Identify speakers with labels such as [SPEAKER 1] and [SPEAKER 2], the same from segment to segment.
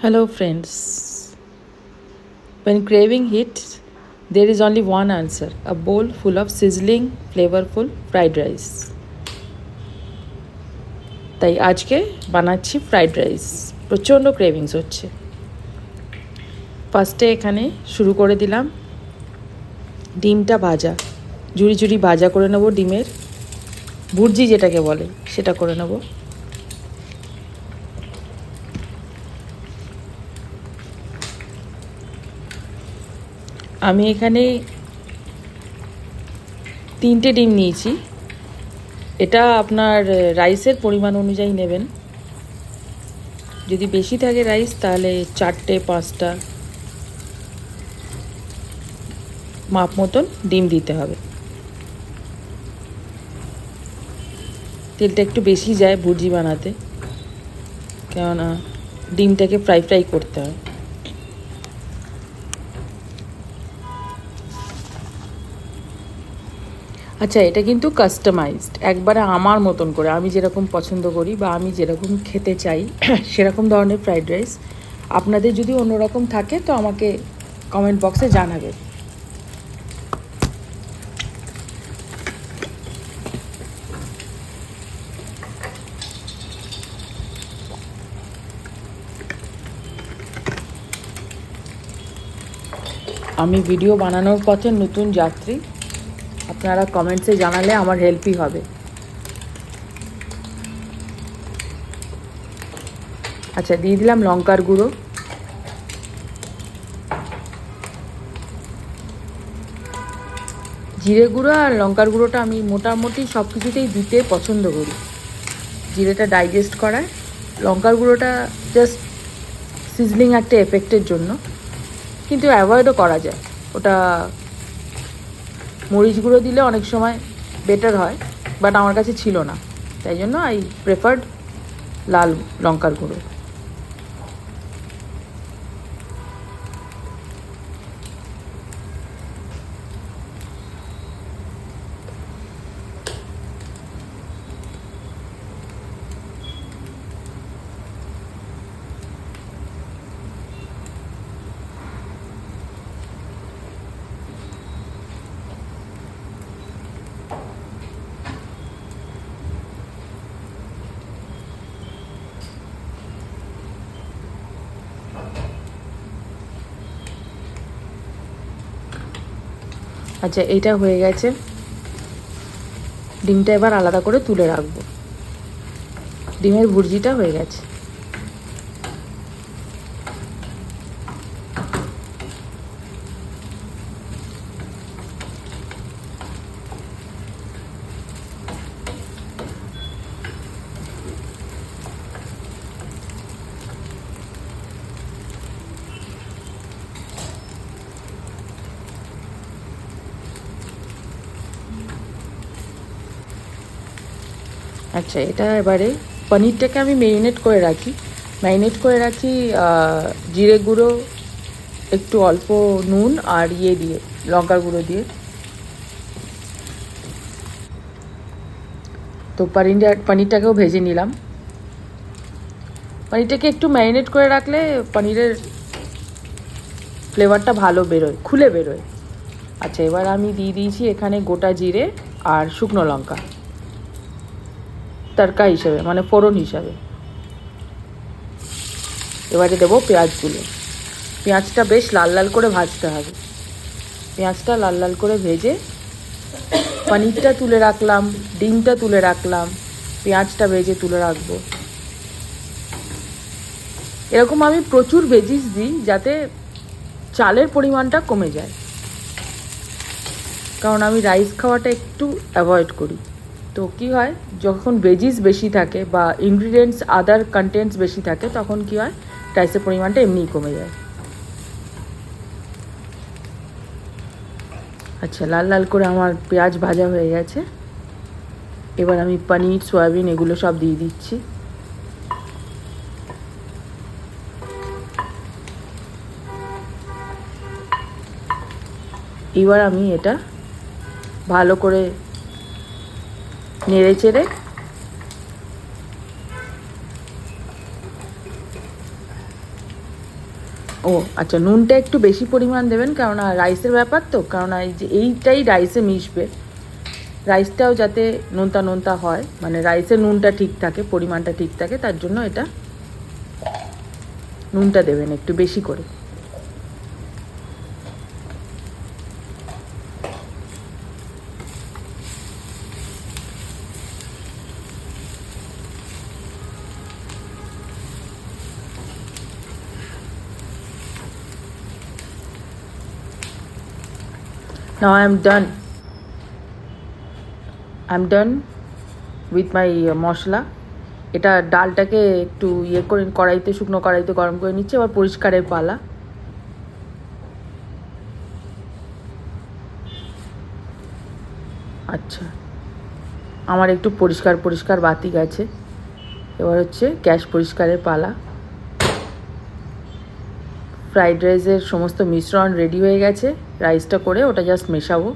[SPEAKER 1] Hello, friends. When craving hits, there is only one answer, a bowl full of sizzling, flavorful fried rice. তাই আজকে বানাচ্ছি fried rice. প্রচণ্ড cravings হচ্ছে। ফার্স্টে এখানে শুরু করে দিলাম ডিমটা ভাজা, ঝুড়ি ঝুড়ি ভাজা করে নেব। ডিমের ভুর্জি যেটাকে বলে সেটা করে নেব। আমি এখানে 3টে ডিম নিয়েছি। এটা আপনার রাইসের পরিমাণ অনুযায়ী নেবেন। যদি বেশি থাকে রাইস তাহলে 4টে 5টা মাপ মতন ডিম দিতে হবে। তেলটা একটু বেশি যায় ভুর্জি বানাতে, কেননা ডিমটাকে ফ্রাই করতে হয়। আচ্ছা, এটা কিন্তু কাস্টমাইজড, একবারে আমার মতন করে, আমি যেরকম পছন্দ করি বা আমি যেরকম খেতে চাই সেরকম ধরনের ফ্রাইড রাইস। আপনাদের যদি অন্যরকম থাকে তো আমাকে কমেন্ট বক্সে জানাবে। আমি ভিডিও বানানোর পথে নতুন যাত্রী, আপনারা কমেন্টসে জানালে আমার হেল্পই হবে। আচ্ছা, দিয়ে দিলাম লঙ্কার গুঁড়ো, জিরে গুঁড়ো আর লঙ্কার গুঁড়োটা আমি মোটামুটি সব কিছুতেই দিতে পছন্দ করি। জিরেটা ডাইজেস্ট করায়, লঙ্কার গুঁড়োটা জাস্ট সিজলিং একটা এফেক্টের জন্য, কিন্তু অ্যাভয়েডও করা যায়। ওটা মরিচ গুঁড়ো দিলে অনেক সময় বেটার হয়, বাট আমার কাছে ছিল না, তাই জন্য আই প্রেফার্ড লাল লঙ্কার গুঁড়ো। আচ্ছা, এইটা হয়ে গেছে। ডিমটা এবার আলাদা করে তুলে রাখবো। ডিমের ভুর্জিটা হয়ে গেছে। আচ্ছা, এটা এবারে পনিরটাকে আমি ম্যারিনেট করে রাখি জিরে গুঁড়ো, একটু অল্প নুন আর দিয়ে লঙ্কার গুঁড়ো দিয়ে। তো পনিরটাকেও ভেজে নিলাম। পনিরটাকে একটু ম্যারিনেট করে রাখলে পনিরের ফ্লেভারটা ভালো খুলে বেরোয়। আচ্ছা, এবার আমি দিয়ে দিয়েছি এখানে গোটা জিরে আর শুকনো লঙ্কা তড়কা হিসাবে, মানে ফোড়ন হিসাবে। এবারে দেবো পেঁয়াজগুলো। পেঁয়াজটা বেশ লাল লাল করে ভাজতে হবে। পেঁয়াজটা লাল লাল করে ভেজে পনিরটা তুলে রাখলাম, ডিমটা তুলে রাখলাম, পেঁয়াজটা ভেজে তুলে রাখবো। এরকম আমি প্রচুর ভেজিস দিই যাতে চালের পরিমাণটা কমে যায়, কারণ আমি রাইস খাওয়াটা একটু অ্যাভয়েড করি। তো কী হয়, যখন ভেজিস বেশি থাকে বা ইনগ্রিডিয়েন্টস আদার কন্টেন্টস বেশি থাকে তখন কী হয়, রাইসের পরিমাণটা এমনিই কমে যায়। আচ্ছা, লাল লাল করে আমার পেঁয়াজ ভাজা হয়ে গেছে। এবার আমি পনির, সয়াবিন এগুলো সব দিয়ে দিচ্ছি। এবার আমি এটা ভালো করে নেড়ে চেড়ে ও আচ্ছা, নুনটা একটু বেশি পরিমাণ দেবেন, কেননা রাইসের ব্যাপার তো, কেননা এই যে এইটাই রাইসে মিশবে, রাইসটাও যাতে নোনতা নোনতা হয়, মানে রাইসের নুনটা ঠিক থাকে, পরিমাণটা ঠিক থাকে, তার জন্য এটা নুনটা দেবেন একটু বেশি করে। Now I'm done with my মশলা। এটা ডালটাকে একটু ইয়ে করে কড়াইতে, শুকনো কড়াইতে গরম করে নিচ্ছে, আবার পরিষ্কারের পালা। আচ্ছা, আমার একটু পরিষ্কার পরিষ্কার বাতি গেছে, এবার হচ্ছে গ্যাস পরিষ্কারের পালা। ফ্রাইড রাইসের সমস্ত মিশ্রণ রেডি হয়ে গেছে, রাইসটা করে ওটা জাস্ট মেশাবো।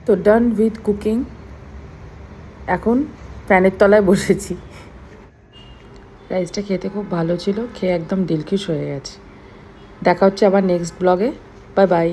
[SPEAKER 1] তো ডান উইথ কুকিং, এখন ফ্যানের তলায় বসেছি। রাইসটা খেতে খুব ভালো ছিল, খেয়ে একদম দিলখুশ হয়ে গেছে। দেখা হচ্ছে আবার নেক্সট ব্লগে। Bye bye.